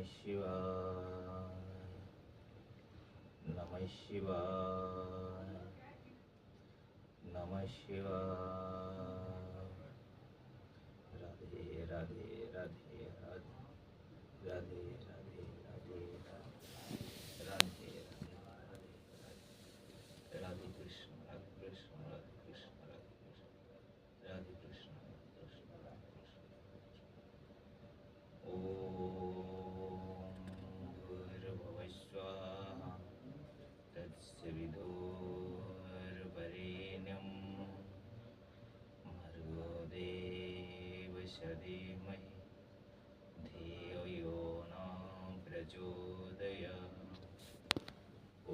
शिवाय, नमः शिवाय, नमः शिवाय। राधे राधे राधे राधे राधे राधे राधे राधे राधे कृष्ण राधे कृष्ण राधे कृष्ण राधे कृष्ण राधे कृष्ण कृष्ण राधे कृष्ण। ओम भूर्भुवः स्वः तत्सवितुर्वरेण्यं भर्गो देवस्य धीमहि धियो यो न प्रचोदयात्। ॐ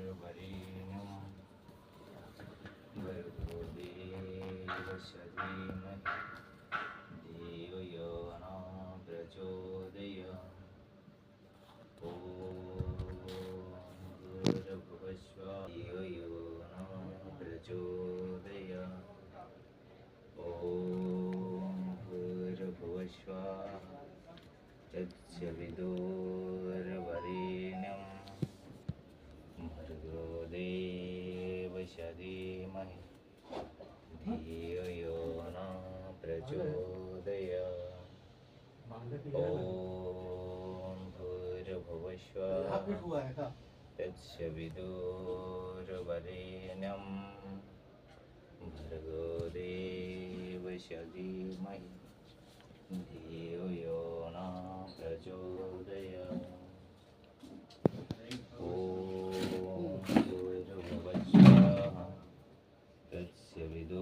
भूर्भुवस्सुवरेण्यं भर्गो देवस्य धीमहि धियो यो न प्रचोदयात्। ॐ भूर्भुवस्सुवः धियो यो न प्रचोदयात्। ॐ भूर्भुवस्सुवः तत्सवितुर्वरेण्यं भर्गो देवस्य धीमहि धियो यो न प्रचोदयात्। ॐ भूर्भुवस्सुवः तत्सवितुर्वरेण्यं भर्गो देवस्य धीमहि धियो यो न प्रचोदयात्। ॐ भूर्भुवस्सुवः तत्सवितुर्वरेण्यं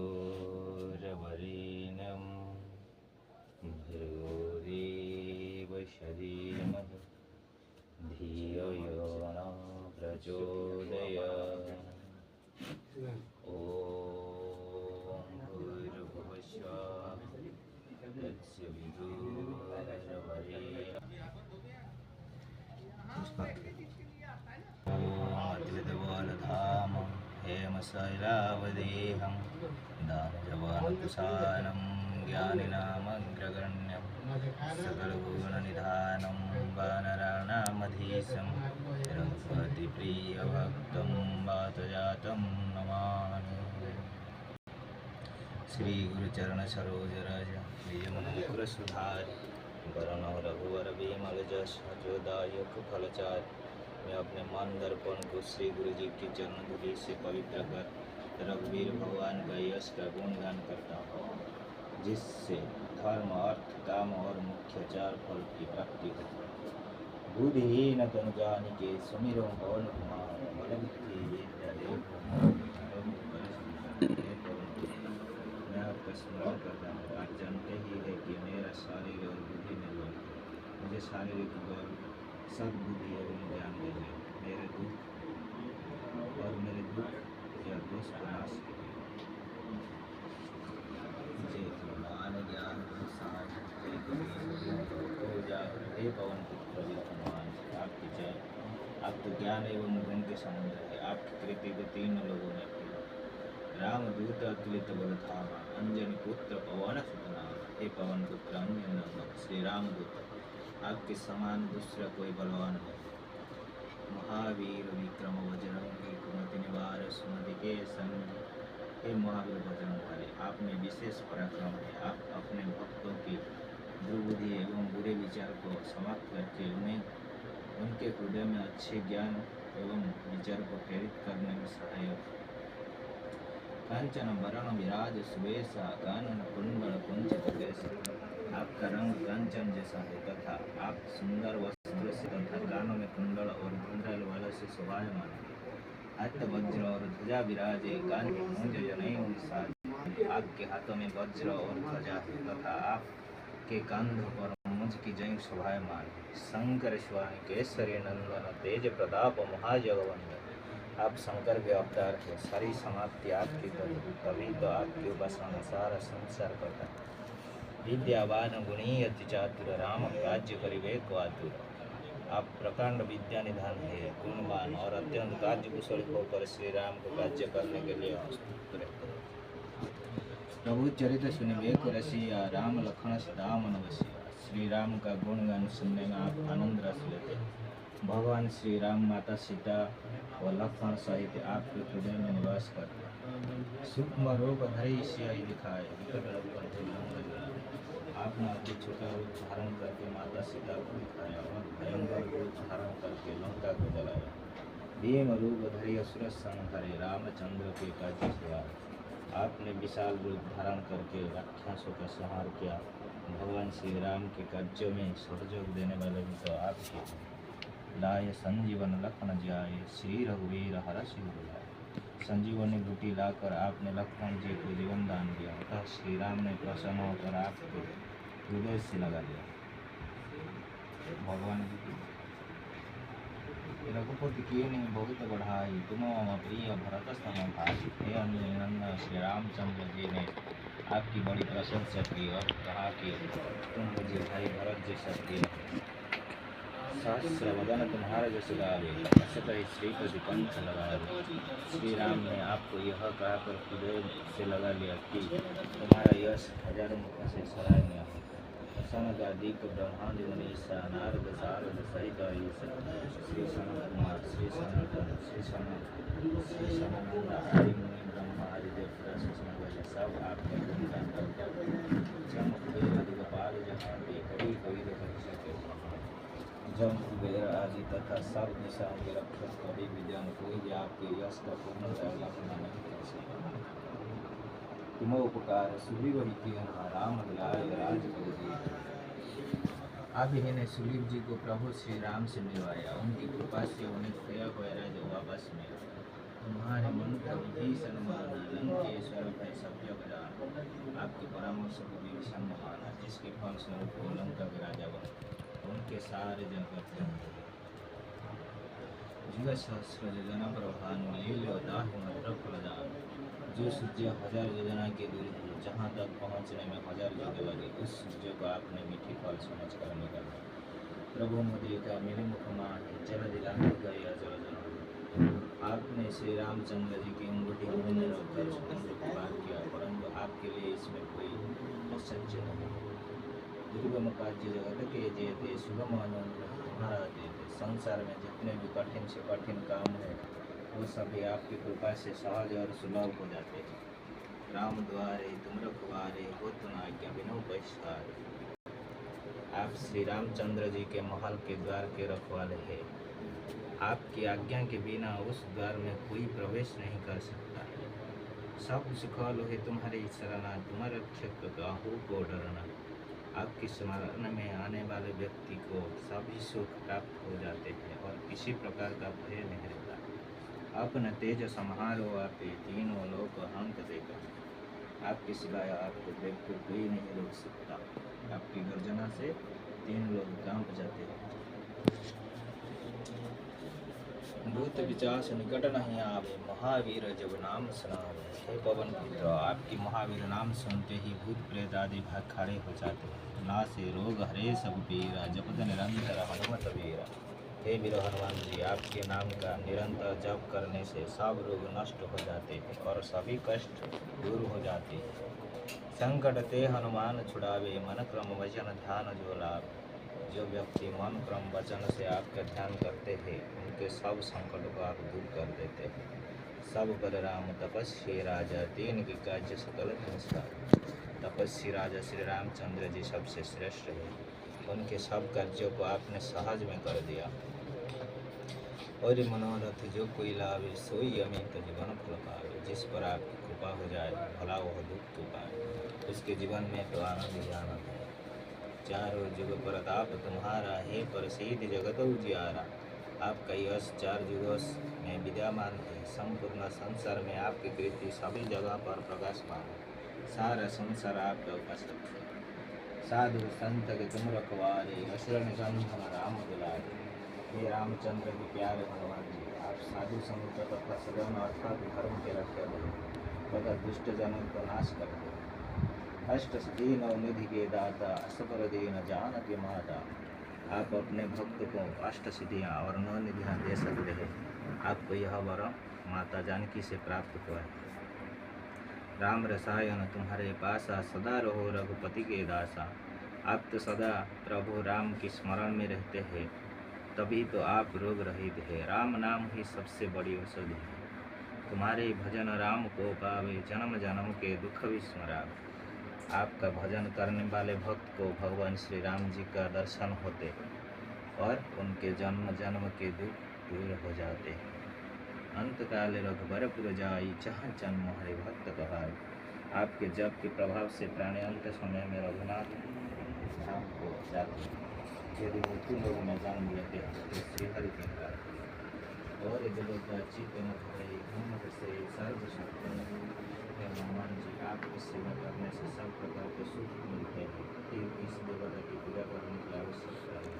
भर्गो देवस्य धीमहि धियो यो न प्रचोदयात्। ॐ भूर्भुवस्सुवः अद्वैतबालधाम हेमशैलावदेहं दानजवानकुशालं ज्ञानिनामग्रगण्यं सकलगुणनिधानं वानराणामधीशं रघुपतिप्रियभक्तं वातजातं नमामि। श्री गुरुचरण सरोज रज निजमनुग्र सुधारि वरण रघुवर विमल जस जोदायक फलचारि। मैं अपने मन दर्पण को श्री गुरु जी की चरण धूलि से पवित्र कर रघुवीर भगवान का यश का गुणगान करता हूँ, जिससे धर्म अर्थ काम और मुख्य चार फल की प्राप्ति हो। बुद्धिहीन तनु जानिके सुमिरौ पवन कुमार बल बुद्धि विद्या देव। मैं आपका स्मरण करता हूँ, आप जानते ही है कि मेरा शारीरिक और बुद्धि में लोग है। मुझे शारीरिक बल सद्बुद्धि एवं ज्ञान दीजिए। मेरे दुख या दोष को नाश मुझे मान ज्ञान हे पवन पुत्र विद्यमान आपकी जय। आप तो ज्ञान एवं गुण के समुद्र है। आपकी कृति को तीन लोगों ने की। रामदूत अतुलित बलधामा अंजनी पुत्र पवन सुतनाम। हे पवन पुत्र अंजन नंदन श्री रामदूत, आपके समान दूसरा कोई बलवान नहीं। महावीर विक्रम बजरंगी कुमति निवार सुमति के संग। हे महावीर बजरंगबली, आप में विशेष पराक्रम है। आप अपने भक्तों की दुर्बुद्धि एवं बुरे विचार को समाप्त करके उनके हृदय में अच्छे ज्ञान एवं विचार को प्रेरित करने में सहायक। कांचन वरण विराज सुवेशा कानन कुंडल कुंचित केशा। आपका रंग कांचन जैसा है तथा आप सुंदर वस्त्र से तथा कानों में कुंडल और धूम्राल वाला से शोभायमान है। हस्त वज्र और ध्वजा विराजे कांति मुंज जनेऊ निषाद। आपके हाथों में वज्र और ध्वजा है तथा आपके कंधों पर मुंज की जंग शोभायमान है। शंकर स्वामी केसरी नंदन तेज प्रताप महाजगवंदन। आप शंकर के अवतार है। सारी समाप्ति आपकी तभी तो आपकी उपासना सारा संसार करता है। विद्यावान गुणी अति चातुर राम राज्य करिबे को आतुर। आप प्रकांड विद्या निधान है, गुणवान और अत्यंत कार्य कुशल होकर श्री राम को राज्य करने के लिए प्रस्तुत रहते हैं। प्रभु चरित्र सुनिए को रसिया, राम लखन सदा मन बसिया। श्री राम का गुणगान सुनने में आप आनंद रस लेते हैं। भगवान श्री राम, माता सीता व लक्ष्मण सहित आपके हृदय में निवास करते हैं। सूक्ष्म रूप धरि सियाई दिखाए, विकट रूप धरि लंका जलाए। आपने अति छोटा रूप धारण करके माता सीता को दिखाया और भयंकर रूप धारण करके लंका को जलाया। भीम रूप धरि असुर संहारे, रामचंद्र के कार्य किया। आपने विशाल रूप धारण करके राक्षसों का संहार किया। भगवान श्री राम के कार्यों में सहयोग देने वाले भी तो आपके। लाय संजीवन लखन जियाए, श्री रघुवीर हरषि लाए। संजीवनी बूटी लाकर आपने लक्ष्मण जी को जीवन दान दिया। अतः श्री राम ने प्रसन्न होकर आपको हृदय से लगा लिया। भगवान रघुपति किए नहीं बहुत बढ़ाई, तुम मम प्रिय भरत सम भाई। हे नंदन श्री रामचंद्र जी ने आपकी बड़ी प्रशंसा की और कहा कि तुम मुझे भाई भरत जैसा प्रिय हो। सहस्र वदन तुम्हारा जैसे गावे, असतः श्रीपति पंथ लगावे। श्री राम ने आपको यह कहकर हृदय से लगा लिया कि तुम्हारा यश हजारों मुखों से सराहनीय है। सनकादिक ब्रह्मांड मुनीसा, नारद सारद सहित ईसा, श्री सनत कुमार, श्री सनातन, श्री सनानंद आदि मुनि ब्रह्मा आदि देवता से सब आपके गुणगान करते हैं। जम कुबेर दिगपाल जहाँ भी कभी कभी कर सके। जम कुबेर आदि तथा सब दिशाओं के रक्षक कभी विद्वान कोई भी आपके यश का पूर्णतः लक्षण नहीं कर सकता। तुम उपकार सुग्रीव ही किया, राम लाय राज कर दिया। अब ही ने सुग्रीव जी को प्रभु श्री राम से मिलवाया। उनकी कृपा से उन्हें खोया हुआ राज्य वापस मिला। तुम्हारे मंत्र विभीषण माना, लंकेश्वर भय सब जग जाना। आपके परामर्श को विभीषण माना, जिसके फलस्वरूप वो लंका के राजा बने। उनके सारे जगत जीव सहस्र योजना प्रभान, लील्यो दाहि मद्र फलदान। जो सूर्य हजार योजना के दूर है, जहाँ तक पहुँचने में हजार युग लगे, उस सूर्य को आपने मीठी फल समझ कर निकाला। प्रभु मुद्री का मेरे मुख माही, जल दिलाने गया जल जल। आपने श्री रामचंद्र जी की अंगूठी मुंह में रखकर समुद्र को पार किया, परंतु आपके लिए इसमें कोई आश्चर्य नहीं। दुर्गम कार्य जगत के जेते, सुगम अनुग्रह तुम्हारा देते। संसार में जितने भी कठिन से कठिन काम है, वो सभी आपकी कृपा से सहज और सुलभ हो जाते हैं। राम द्वारे तुम रखवारे, हो तुम आज्ञा बिनु बहिष्कार। आप श्री रामचंद्र जी के महल के द्वार के रखवाले हैं। आपकी आज्ञा के बिना उस द्वार में कोई प्रवेश नहीं कर सकता है। सब सुखाल है तुम्हारी शरणा, तुम रक्षक काहू को डरना। आपकी स्मरण में आने वाले व्यक्ति को सभी सुख प्राप्त हो जाते हैं और किसी प्रकार का भय नहीं रहता। अपना तेज समारो आपे, तीनों लोक हंक देगा। आपके सिवाय आपको देखकर कोई नहीं रोक सकता। आपकी गर्जना से तीन लोग कांप जाते हैं। भूत विचार निकट नहीं आवे, महावीर जब नाम सुनावे। हे पवन पुत्र, आपकी महावीर नाम सुनते ही भूत प्रेत आदि भाग खड़े हो जाते हैं। नासे रोग हरे सब पीरा, जपत निरंतर हनुमत वीरा। हे वीर हनुमान जी, आपके नाम का निरंतर जप करने से सब रोग नष्ट हो जाते हैं और सभी कष्ट दूर हो जाते हैं। संकट ते हनुमान छुड़ावे, मन क्रम वचन ध्यान जो लाभ। जो व्यक्ति मन क्रम वचन से आपका ध्यान करते हैं, उनके सब संकटों को आप दूर कर देते हैं। सब पर राम तपस्वी राजा, तीन की कार्य सकल संसार। तपस्वी राजा श्री रामचंद्र जी सबसे श्रेष्ठ है। उनके सब कार्यों को आपने सहज में कर दिया। और मनोरथ जो कोई लावे, सोई अमित जीवन फल पावे। जिस पर आपकी कृपा हो जाए, भला वह दुख तो पाए, उसके जीवन में तो आनंद ही आनंद है। चारों जुग प्रताप तुम्हारा, हे प्रसिद्ध जगत उजियारा। आपका यश चार युगों में विद्यमान है। संपूर्ण संसार में आपकी कीर्ति सभी जगह पर प्रकाशमान है। सारा संसार आपका उपासक है। साधु संत के तुम रखवारे, असुर निकंदन राम दुलारे। हे रामचंद्र के प्यारे हनुमान जी, आप साधु संत तथा सदन अर्थात धर्म के रक्षक तथा दुष्ट जनों को नाश करते हैं। अष्ट सिद्धि नवनिधि के दाता, असपर दीन जानकी माता। आप अपने भक्त को अष्ट सिद्धियाँ और नवनिधियाँ दे सकते हैं। आपको यह वर माता जानकी से प्राप्त हुआ है। राम रसायन तुम्हारे पासा, सदा रहो रघुपति के दासा। आप तो सदा प्रभु राम के स्मरण में रहते हैं, तभी तो आप रोग रहित है। राम नाम ही सबसे बड़ी औषधि है। तुम्हारे भजन राम को पावे, जन्म जन्म के दुख विस्मरावे। आपका भजन करने वाले भक्त को भगवान श्री राम जी का दर्शन होते और उनके जन्म जन्म के दुख दूर हो जाते हैं। अंत काल रघुबरपुर जाई, जहाँ जन्म हरि भक्त कहाई। आपके जप के प्रभाव से प्राणी अंत समय में रघुनाथ धाम को जाते। यदि मृत्यु लोग में जन्म लेते हैं तो श्रीहरि के कारण और चित्त न भय घूमत से सर्व सुख। हनुमान जी, आपकी सेवा करने से सब प्रकार के सुख मिलते हैं। फिर इस देवता की पूजा करने की आवश्यकता है।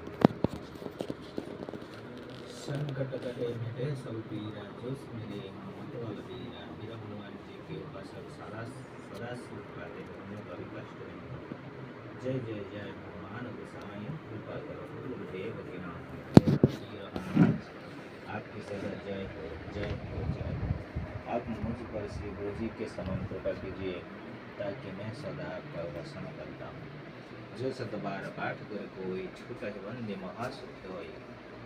संकट कटे मिटे सब पीरा, जो मिले मतवाल पीरा। मेरा हनुमान जी के उपासक सदा सुख पाते हैं, उन्हें कभी कष्ट नहीं होता। जय जय जय हनुमान गोसाई, कृपा करो गुरुदेव के नाम। हनुमान जी, आपकी सदा जय हो जय हो जय हो। आप मुझ पर श्री गुरु जी के समान कृपा कीजिए, ताकि मैं सदा आपका दर्शन करता हूँ। जो सतबार पाठ कर कोई, छूट वंदे महासुख होई।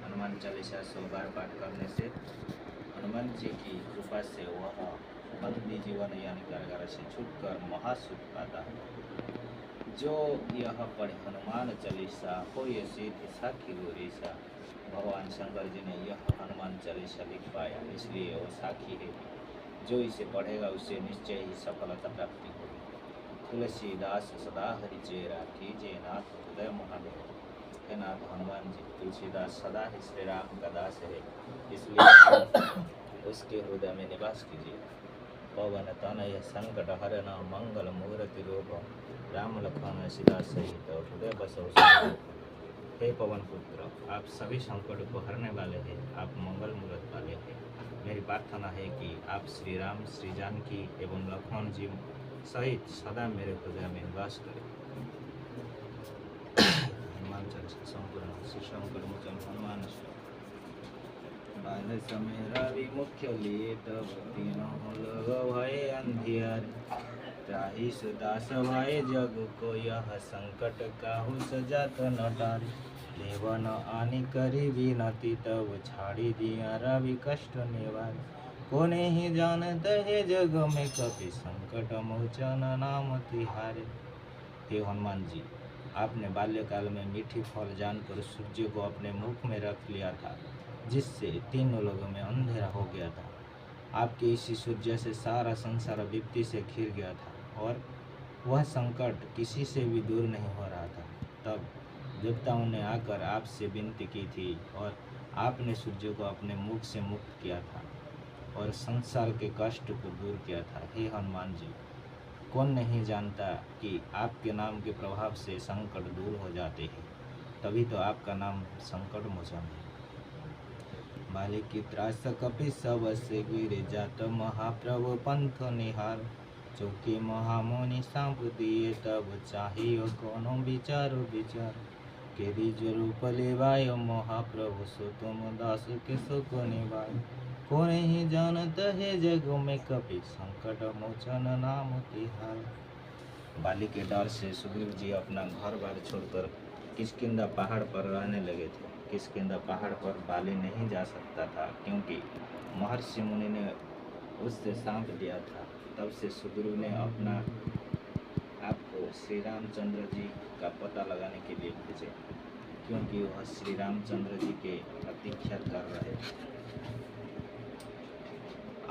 हनुमान चालीसा 100 बार पाठ करने से हनुमान जी की कृपा से वह बंदी जीवन यानी कारागार से छूटकर महासुख पाता है। जो यह पढ़े हनुमान चालीसा हो ये सिद्ध साखी गोरीसा। भगवान शंकर जी ने यह हनुमान चालीसा लिख पाया, इसलिए वह साखी है। जो इसे पढ़ेगा उसे निश्चय ही सफलता प्राप्ति होगी। तुलसीदास सदा हरिचेरा, कीजिए नाथ हृदय महादेव। हे नाथ हनुमान जी, तुलसीदास सदा ही श्री राम का दास है, इसलिए उसके हृदय में निवास कीजिए। पवन तनय संकट हरन, मंगल मूर्ति रूप। राम लखन सीता सहित, हृदय बसो सुखरूप। हे पवन पुत्र, आप सभी संकट को हरने वाले हैं, आप मंगल मूर्त वाले हैं। मेरी प्रार्थना है कि आप श्री राम, श्री जानकी एवं लखन जी सहित सदा मेरे हृदय में निवास करें। हनुमान चालीसा संपूर्ण। श्री शंकर मोचन हनुमान। बाल समय रवि मुख्य लेत, तीनों लोग भय अंधियार। त्राहि सुदास भय जग को, यह संकट काहू सजात न टारी। देवन आनि करी विनती, तब छाड़ी दिया रवि कष्ट निवार। कोने ही जानत है जग में, कपि संकट मोचन नाम तिहारे। हे हनुमान जी, आपने बाल्यकाल में मीठी फल जानकर सूर्य को अपने मुख में रख लिया था, जिससे तीनों लोगों में अंधेरा हो गया था। आपके इसी सूर्य से सारा संसार विपत्ति से घिर गया था और वह संकट किसी से भी दूर नहीं हो रहा था। तब देवताओं ने आकर आपसे विनती की थी और आपने सूर्य को अपने मुख से मुक्त किया था और संसार के कष्ट को दूर किया था। हे हनुमान जी, कौन नहीं जानता कि आपके नाम के प्रभाव से संकट दूर हो जाते हैं, तभी तो आपका नाम संकट मोचन है। बालिक की त्रास कपि सब से गिर जात, महाप्रभु पंथ निहार। चौकी महामुनि सांप दिए, तब चाहिए कोनो विचार विचार। केरी जो रूप लेवाय महाप्रभु, सो तुम दास के सुख निवाय। कौन ही जानत है जग में, कपि संकट मोचन नाम तिहार। बाली के डर से सुग्रीव जी अपना घर बार छोड़कर किष्किंधा पहाड़ पर रहने लगे थे। किष्किंधा पहाड़ पर बाली नहीं जा सकता था, क्योंकि महर्षि मुनि ने उससे सांप दिया था। तब से सुग्रीव ने अपना आपको श्री रामचंद्र जी का पता लगाने के लिए भेजे, क्योंकि वह श्री रामचंद्र जी के प्रतीक्षा कर रहे थे।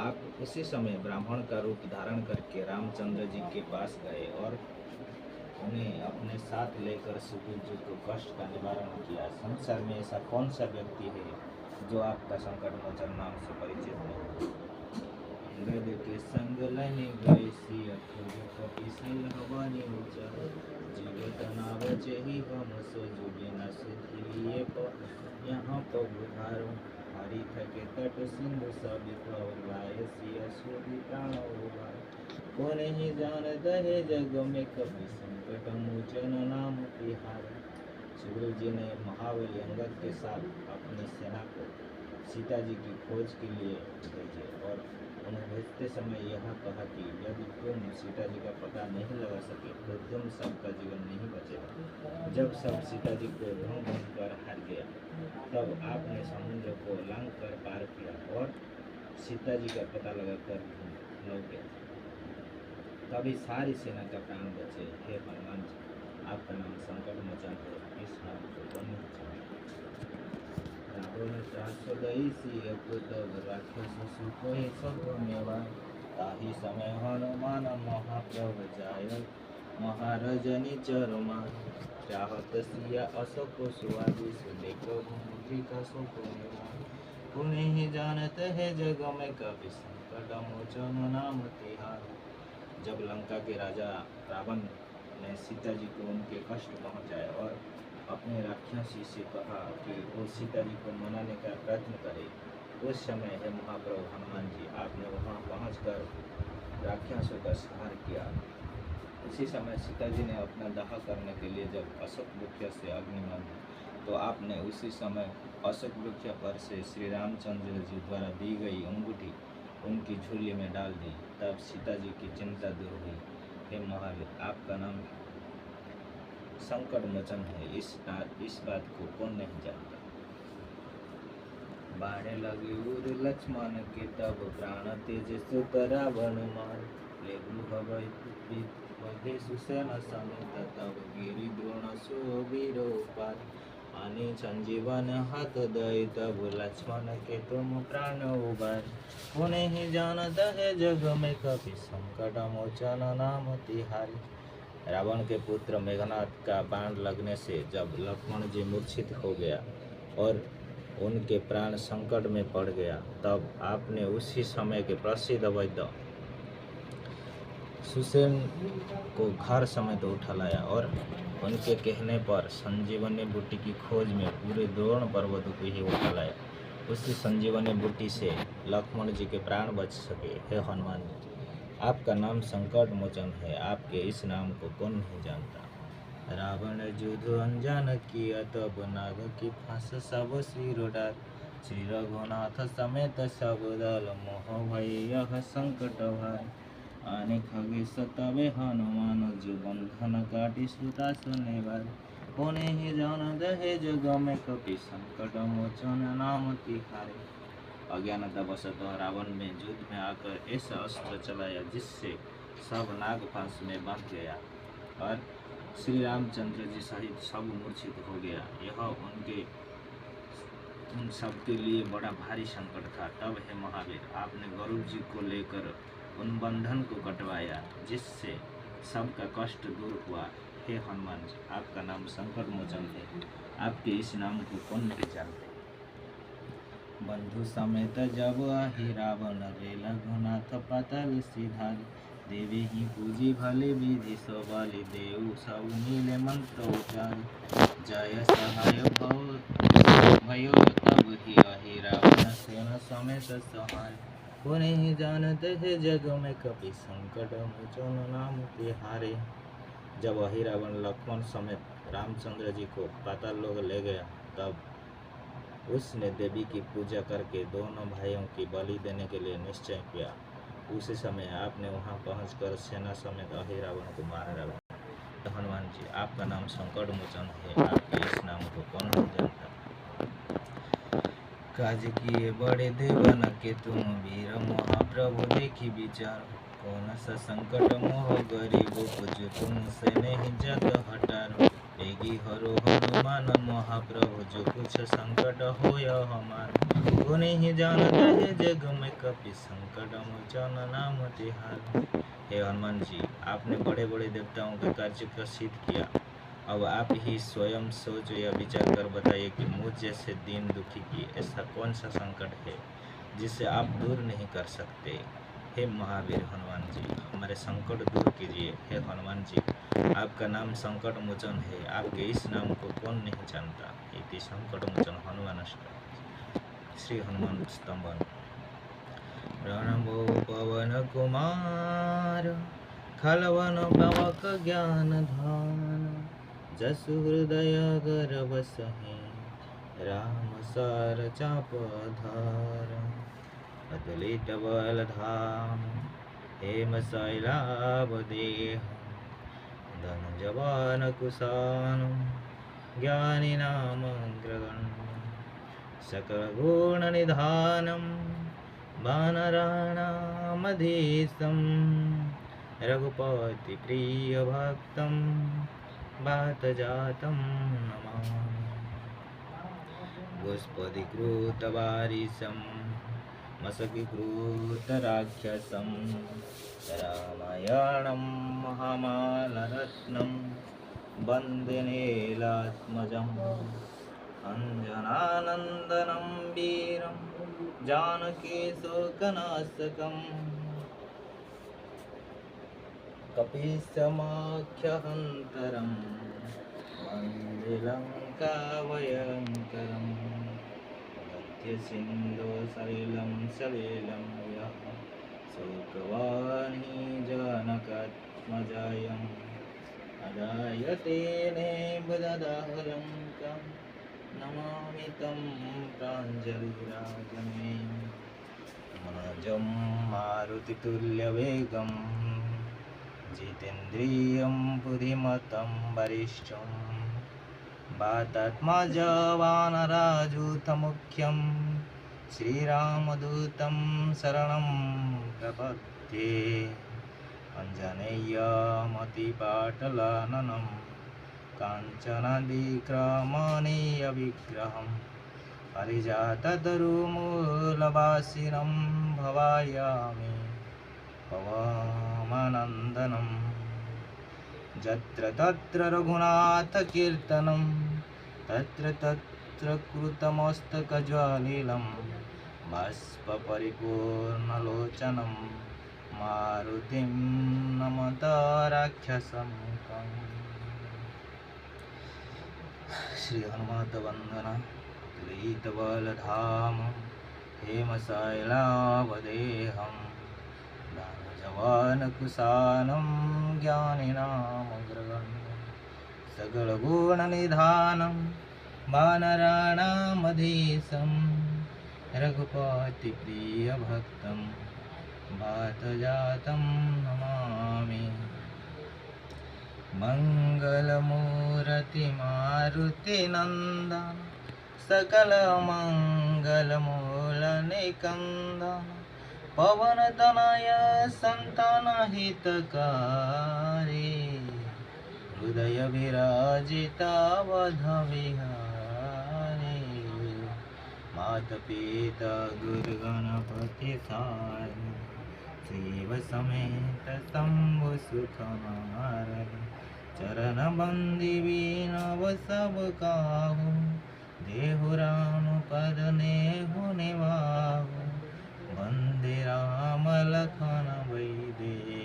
आप उसी समय ब्राह्मण का रूप धारण करके रामचंद्र जी के पास गए और उन्हें अपने साथ लेकर सुग्रीव जी को कष्ट का निवारण किया। संसार में ऐसा कौन सा व्यक्ति है जो आपका संकट मोचन नाम से परिचित नहीं? गद के संग लनि गए सिय, कपि सिल हवानि ऊंचा। जीवत नाव चहि हम सो, जुगे न सुधिए यहाँ पग धारो। हरि थके तट सिंधु सब, लाय सिय सुधि प्राण उबार। कौन ही जानत है जग में, कपि संकट मोचन नाम तिहार। सुग्रीव जी ने महाबली अंगद के साथ अपनी सेना को सीता जी की खोज के लिए भेजे और उन्हें भेजते समय यह कहा कि यदि तुम सीता जी का पता नहीं लगा सके तो तुम सबका जीवन नहीं बचेगा। जब सब सीता जी को ढूंढ कर हार गया तब आपने समुद्र को लांघ कर पार किया और सीता जी का पता लगाकर लौटे। तभी सारी सेना का प्राण बचे। हे हनुमान जी, आपका नाम संकट मोचन है, इस नाम को कौन नहीं जानता। रावण त्रास दई सिय तब राक्षस सुकोहि सब मेवा। ताहि समय हनुमान महाप्रभु जाय, महाराजनि चरमा। चाहत सिया अशोक सुआदि सुलेख मुद्रिका शोक मेवा। पुनि जानत है जग में कपि संकट मोचन नाम तिहार। जब लंका के राजा रावण ने सीता जी को उनके कष्ट पहुंचाए और अपने राक्षसी से कहा कि वो सीता जी को मनाने का प्रयत्न करे, उस समय है महाप्रभु हनुमान जी आपने वहां पहुंचकर राक्षसों का संहार किया। उसी समय सीता जी ने अपना दाह करने के लिए जब अशोक वृक्ष से अग्नि मांगी तो आपने उसी समय अशोक वृक्ष पर से श्री रामचंद्र जी द्वारा दी गई अंगूठी उनकी झोली में डाल दी। तब सीता जी की चिंता दूर हुई। हे महावीर, आपका नाम संकट मोचन है, इस बात को कौन नहीं जानता। बाणे लगे उर लक्ष्मण के तब प्राण तेज सुत रावण मान। ले सुसेन समेत तब गिरि द्रोण सुवीरो पार। आने संजीवन हाथ दई तब लक्ष्मण के तुम प्राण उबार। पुनि जानत है जग में कपि संकट मोचन नाम तिहारी। रावण के पुत्र मेघनाथ का बाण लगने से जब लक्ष्मण जी मूर्छित हो गया और उनके प्राण संकट में पड़ गया तब आपने उसी समय के प्रसिद्ध वैद्य सुसेन को घर समेत उठा लाया और उनके कहने पर संजीवनी बूटी की खोज में पूरे द्रोण पर्वत को ही उठा लाया। उसी संजीवनी बूटी से लक्ष्मण जी के प्राण बच सके। हे हनुमान जी, आपका नाम संकट मोचन है, आपके इस नाम को कौन नहीं जानता। रावण युद्ध अनजान किया तब नाग की फांस सब सिर डार। श्री रघुनाथ समेत सब दल मोह भय यह संकट भार। आने खगेश तबे हनुमान जो बंधन काटी सुता सुनेवार। पुनि जानत है जग में कपि संकट मोचन नाम तिहारी। अज्ञानता वशतः रावण ने युद्ध में आकर ऐसा अस्त्र चलाया जिससे सब नाग फांस में बंध गया और श्री रामचंद्र जी सहित सब मूर्छित हो गया। यह उन सबके लिए बड़ा भारी संकट था। तब हे महावीर, आपने गरुड़ जी को लेकर उन बंधन को कटवाया जिससे सबका कष्ट दूर हुआ। हे हनुमान जी, आपका नाम संकट मोचन है, आपके इस नाम को कौन नहीं जानते। बंधु समेत जब आहि रावण रे रघुनाथ पाताल सिधार। देवी ही पूजी भले विधि सवाली देव सब नीले मंत्र उचार। जय सहाय भयो तब ही आहि रावण सेना समेत सहार। पुनि जानत है जग में कपि संकट मोचन नाम तिहारे। जब वही रावण लक्ष्मण समेत रामचंद्र जी को पाताल लोक ले गया तब उसने देवी की पूजा करके दोनों भाइयों की बलि देने के लिए निश्चय किया। उसी समय आपने वहां पहुंचकर सेना समेत अहि रावण को मार डाला। हनुमान जी, आपका नाम संकट मोचन है, आपके इस नाम को कौन नहीं जानता। काज किए बड़े देवन के तुम वीर महाप्रभु देखी विचार। कौन सा संकट मोह गरीब जो तुमसे नहीं जग हटार। बेगी हरो हनुमान महाप्रभु जो कुछ संकट हो हमार। पुनि जानत है जग में कपि संकट मोचन नाम तिहार। हे हनुमान जी, आपने बड़े बड़े देवताओं का कार्य का सिद्ध किया। अब आप ही स्वयं सोच या विचार कर बताइए कि मुझ जैसे दीन दुखी की ऐसा कौन सा संकट है जिसे आप दूर नहीं कर सकते। हे महावीर हनुमान जी, हमारे संकट दूर कीजिए। हे हनुमान जी, आपका नाम संकट मोचन है, आपके इस नाम को कौन नहीं जानता। इति संकट मोचन हनुमान श्री हनुमान स्तंभन। प्रणबो पवन कुमार खलवन पवक ज्ञान धान। जसु हृदय गर्भ सहे राम सार चाप धार। अतुलित बल धाम हेमशैलावदेहं धनुजवानकुशानं ज्ञानिनामग्रगण्यं सकलगुणनिधानं वानराणामधीशं रघुपतिप्रियभक्तं वातजातं नमामि गोष्पदीकृतवारिशं मशकीकृतराक्षसं रामायणं महामालरत्नं वन्दे नीलात्मजम् अञ्जनानन्दनं वीरं जानकीशोकनाशकम् कपीशमाख्यहन्तरं वन्दे लङ्काभयङ्करम् सिन्धो सलिलं सलिलं यः शोकवाणी जनकात्मजायम् अजायते बुददाहलङ्कं नमामि तं प्राञ्जलिराजमे मनोजं मारुतितुल्यवेगं जितेन्द्रियं बुद्धिमतं वरिष्ठं वातात्मजवानराजूतमुख्यं श्रीरामदूतं शरणं प्रपद्ये अञ्जनेयमतिपाटलाननं काञ्चनादिक्रमणीयविग्रहं परिजाततरुमूलवासिनं भवायामि पवमानन्दनं यत्र तत्र रघुनाथकीर्तनं तत्र तत्र कृतमस्तकज्वालिलं बाष्पपरिपूर्णलोचनं मारुतिं नमत राक्षसमुखम्। श्री हनुमत वंदना तुलितबलधाम हेमशैलावदेहं दानजवानकुशानं ज्ञानिनामग्रगण्यं सकलगुणनिधानं वानराणामधीशं रघुपतिप्रियभक्तं वातजातं नमामि मङ्गलमूर्तिमारुतिनन्दन सकलमङ्गलमूलनिकन्दन पवनतनय सन्तानहितकारी हृदय विराजितावधविहारी मातपिता गुरुगणपति साई शिव समेत शंभु सुखमारय चरण बंदी बीनव सब काहू देहु राम पद नेहु निवाहु वंदे राम लखन वैदेही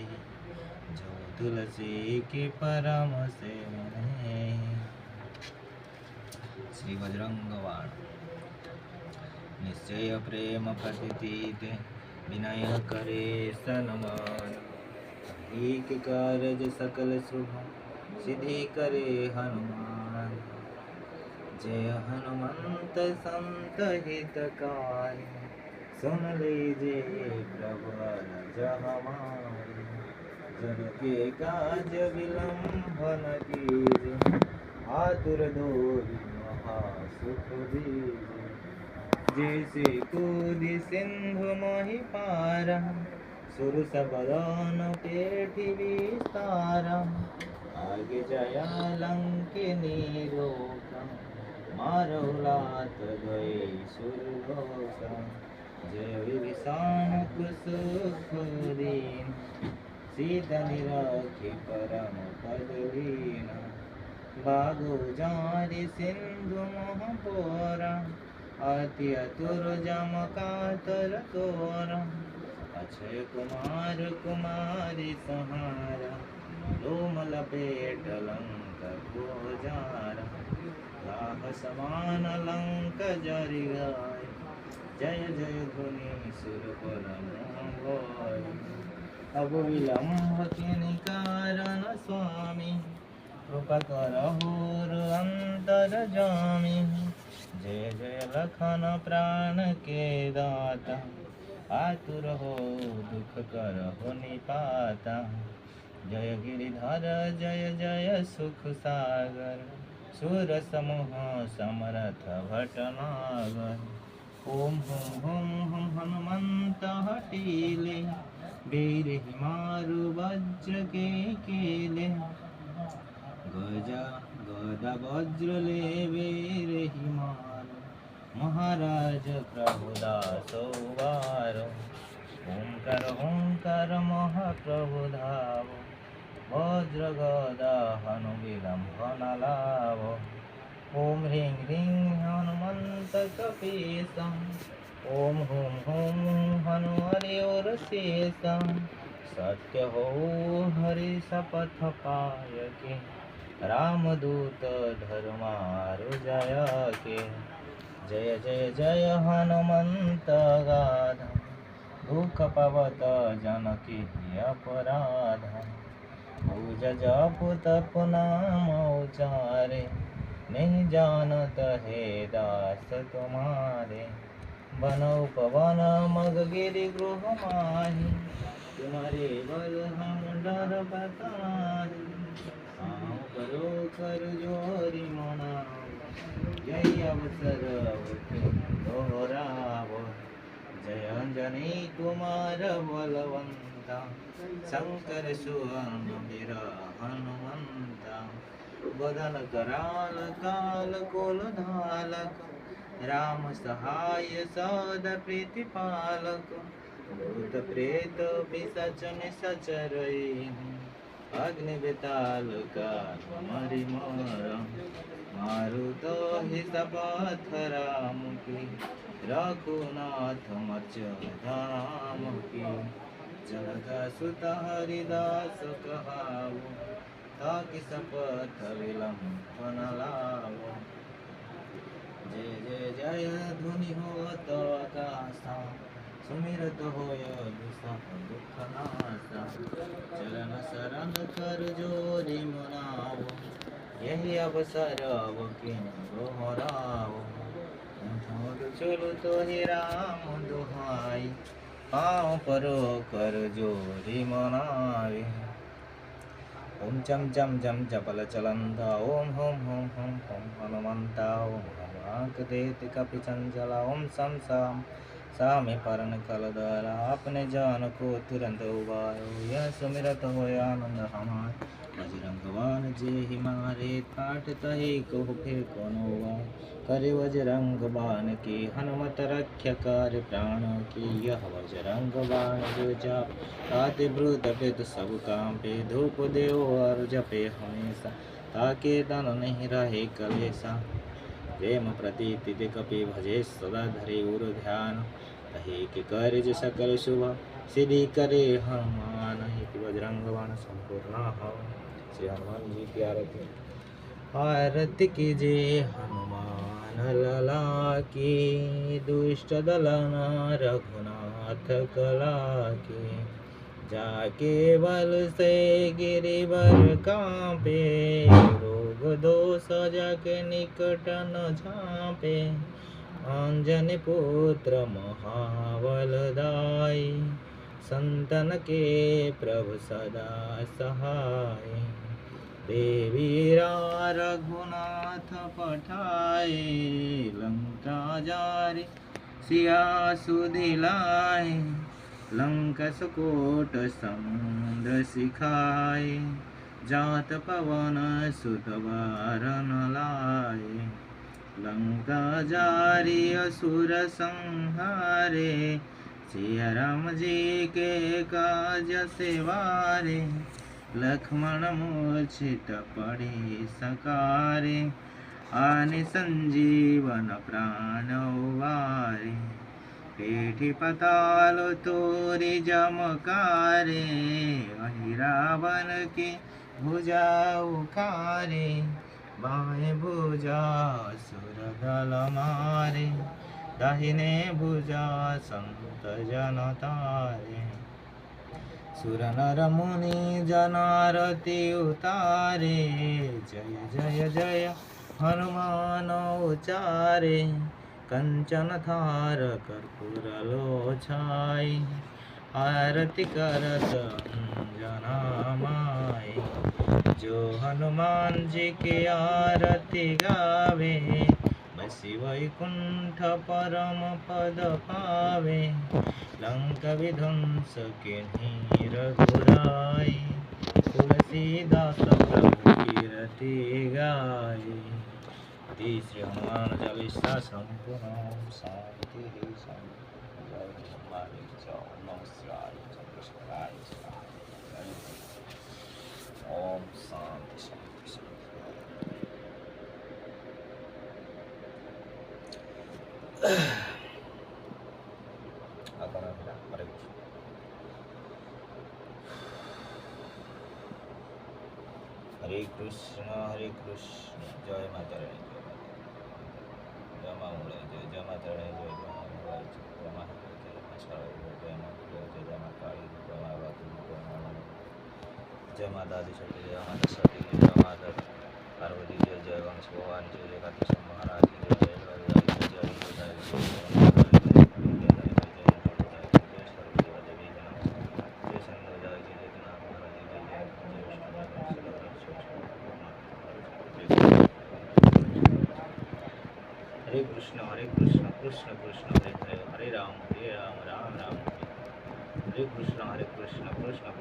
जो तुलसी के परम सेवने। श्री बजरंगवाण निश्चय प्रेम प्रतितीते विनय करे सनमान एक कारज सकल शुभ सिद्धि करे हनुमान जय हनुमंत संत हितकारी सुन लीजिए प्रभु अरज हमारी जन के काज विलंब न कीजिए आतुर दोरी महासुख दीजिए जैसे कूदी सिंधु मोहि पारा सुरस बदन पेठी विस्तारा आगे जया लंकिनी रोका मारो लात गए सुरलोका जय विभीषण कुसुमदीन सीता निराखी परम पद लीना बागो जारी सिंधु मोह पोरा अति अतुर जम कातर तोरा अक्षय कुमार कुमारी सहारा लोम लपेट लंक गोजारा राह समान लंक जरि गाय जय जय ध्वनि सुरवर मोहय अब विलंब किनि कारण स्वामी कृपा करहुर अंतर जामी जय जय लखन प्राण के दाता आतुर हो दुख कर हो निपाता। जय गिरिधर जय जय सुख सागर, सुर समूह समरथ भटनागर। ओम हुम हुम हुम हनुमंत हटीले, वीर हिमारु वज्र के केले। गजा गदा वज्र ले वीर हिमारु, महाराज प्रभुदास उबारो। ओंकार महाप्रभु धावो, वज्र गदा हनु विलंब न लावो। ओम ह्रीं ह्रीं हनुमंत कपीसा, ओम हुम हुम हनु हरि और शेषा। सत्य हो हरि शपथ पाय के, रामदूत धर्मारु जय के। जय जय जय हनुमंत गाधा, दुख पवत जनकी अपराध। भुज जपु तपु नाम उचारे, नहीं जानत हे दास तुम्हारे। बन उपवन मग गिरि गृह माहि, तुम्हारे बल हम डर बताहि। आऊँ करो कर जोरी मनाओ, यही अवसर दोहरावो। जय अंजनी कुमार बलवंता, शंकर सुवन वीर हनुमंता। बदन कराल काल कोल धालक, राम सहाय सद प्रीति पालक। भूत प्रेत पिशाच निशाचर, अग्नि बेताल का मरि मोर। मारुत ही शपथ राम की, रघुनाथ मच धाम की। जनक सुत हरिदास कहाऊ, ताकि शपथ विलंब न लावो। जय जय जय ध्वनि होत आकाशा, सुमिरत होय दुख नाशा। चरण शरण कर जोरी मनाओ, यही अवसर किन दोहराओ। चलो तो ही राम दुहाई, पाँव परो कर जोरी मनावे। ओम चम चम चम चपल चलंता, ओम होम होम होम होम हनुमंता। ओम आंक देत कपि चंचला, ओम सम साम सामे परन कल दला। अपने जान को तुरंत उबारो, यह सुमिरत होय आनंद हमार। बजरंग बाण जेहि मारे, ठाठ तहि को फिर कोनो वार। करे बजरंग बाण की हनुमत रख्य कर प्राण की। यह बजरंग बाण जो जाप, ताते ब्रुत पित सब कांपे। धूप देव और जपे हमेशा, ताके तन नहीं रहे कलेसा। प्रेम प्रतीति कपि भजे, सदा धरे उर ध्यान। तहि के कार्य सकल शुभ, सिद्धि करे हनुमान। बजरंग बाण संपूर्ण हो। श्री हनुमान जी की आरती। आरती कीजिए हनुमान लला की, दुष्ट दलना रघुनाथ कला की। जाके बल से गिरिवर कांपे, रोग दोष जाके निकट न झांपे। अंजनी पुत्र महाबल दाई, संतन के प्रभु सदा सहाय। देवीरा रघुनाथ पठाए, लंका जारे सिया सुधिलाए। लंका सुकोट समुद्र सिखाए, जात पवन सुत बारन लाए। लंका जारी असुर संहारे, सिया राम जी के काज सेवारे। लक्ष्मण मूर्छित पड़े सकारे, आने संजीवन प्राण उबारे। पेठी पताल तोरी जमकारे, वही रावण के भुजा उखारे। बाएं भुजा सुर दल मारे, दाहिने भुजा संत जन तारे। सुर नर मुनि जनारति उतारे, जय जय जय हनुमान उचारे। कंचन थार कर्पूरलो छाई, आरती करत अंजना माई। जो हनुमान जी की आरती गावे, बसी वैकुंठ परम पद पावे। लंका विध्वंस के रघुराई, तुलसीदास प्रभु कीरति गाई। श्री हनुमान चालीसा संपूर्ण। शांति ही शांति। जय हनुमान नमः शिवाय। ओम शांति शांति शांति। हरे कृष्ण जय माता रानी जय माँ मुड़े जय माता रानी जय माँ मुड़े जय माँ जय माँ जय माँ काली जय माँ बातु जय माँ दादी शक्ति जय माता सती जय माता पार्वती जय जय वंश भगवान जय जय कात्यायन महाराज जय जय हरे कृष्ण कृष्ण कृष्ण हरे हरे हरे राम राम राम हरे कृष्ण कृष्ण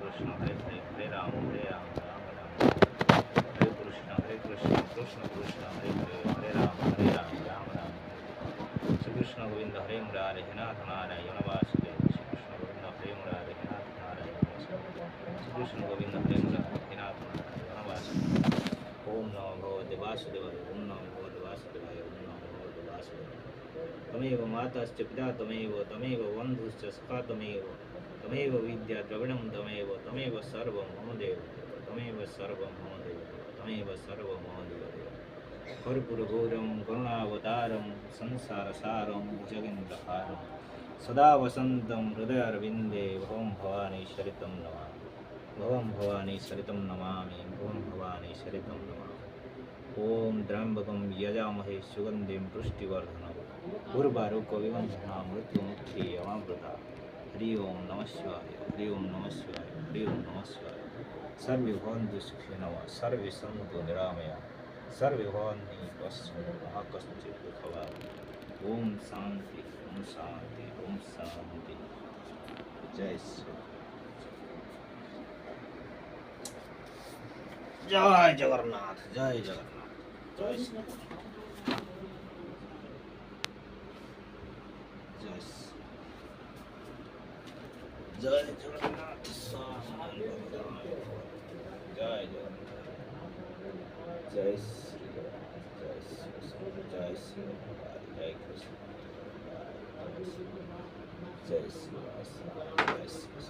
कृष्ण हरे हरे हरे राम राम हरे कृष्ण कृष्ण कृष्ण हरे हरे हरे राम राम राम श्री कृष्ण गोविंद हरे मुरारे हे नाथ नारायण वासुदेव श्री कृष्ण गोविंद हरे मुरारे हे नाथ नारायण वासुदेव श्री कृष्ण गोविंद हरे मुरारे हे नाथ नारायण वासुदेव। ओम नमो भगवते वासुदेवाय ओम नमो भगवते वासुदेवाय ओम नमो भगवते वासुदेवाय। तमेव माताश्च पिता तमेव बन्धुश्च सखा तमेव विद्या द्रविणं तमेव सर्वं मम देव तमेव सर्वं मम देव तमेव सर्वं मम देव। कर्पूरगौरं करुणावतारं संसारसारं भुजगेन्द्रहारं सदा वसन्तं हृदयारविन्दे भवं भवानी शरितं नमामि भवं भवानी शरितं नमामि भवं भवानी शरितं नमामि। ओम त्र्यंबकं यजामहे सुगन्धिं पुष्टिवर्धनम् उर्वारुकविबन्धनां मृत्युमुक्षीयमामृता। हरि ओम नमः शिवाय हरि ओम नमः शिवाय हरि ओम नमः शिवाय। सर्वे भवन्तु सुखिनः सर्वे सन्तु निरामया सर्वे भवन्ति पश्यन्तु मा कश्चित् दुःखभाग्। ओम शांति ओम शांति ओम शांति। जय श्री जय जगन्नाथ जय जगन्नाथ जय श्री जय जगन्नाथ स्वामी जय जगन्नाथ जय श्री जय श्री जय कृष्ण जय श्री जय श्री।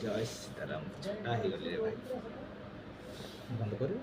जय सीताराम। बंद करू।